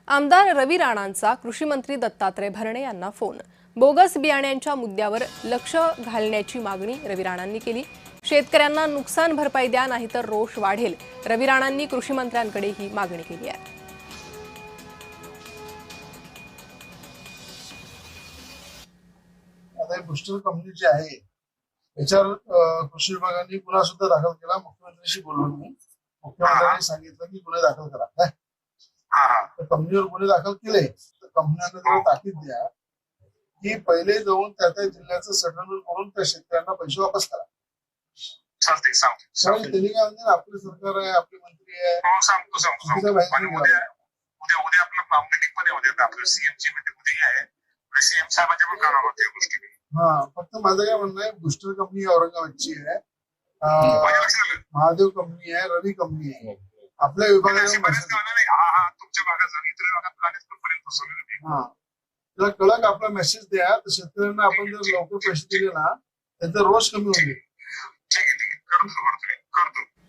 आमदार रवी राणांचा कृषी मंत्री दत्तात्रय भरणे यांना फोन। बोगस बियाण्यांच्या मुद्द्यावर लक्ष घालण्याची मागणी रवी राणांनी केली। शेतकऱ्यांना नुकसान भरपाई द्या, नाहीतर रोष वाढेल। रवी राणांनी कृषी मंत्र्यांकडे ही मागणी केली आहे। आता बुस्टर कंपनी जी आहे याच्यावर कृषी विभागाने गुन्हा सुद्धा दाखल केला। मुख्यमंत्र्यांशी बोललो मी, मुख्यमंत्र्यांनी सांगितलं की गुन्हे दाखल करा। काय तर कंपनीवर गुन्हे दाखल केले तर कंपन्यांना जरा ताकीद द्या की पहिले जाऊन त्या जिल्ह्याचं सेटलमेंट करून त्या शेतकऱ्यांना पैसे वापस करा। कारण त्यांनी काय म्हणते, आपले सरकार आहे, आपले मंत्री आहे, फक्त माझं काय म्हणणं आहे, बुस्टर कंपनी औरंगाबादची आहे, महादेव कंपनी आहे, रवी कंपनी आहे, आपल्या विभागाला त्याला कळक आपला मेसेज द्या, तर शेतकऱ्यांना आपण जर लवकर पैसे दिले ना त्यांचा रोष कमी होईल।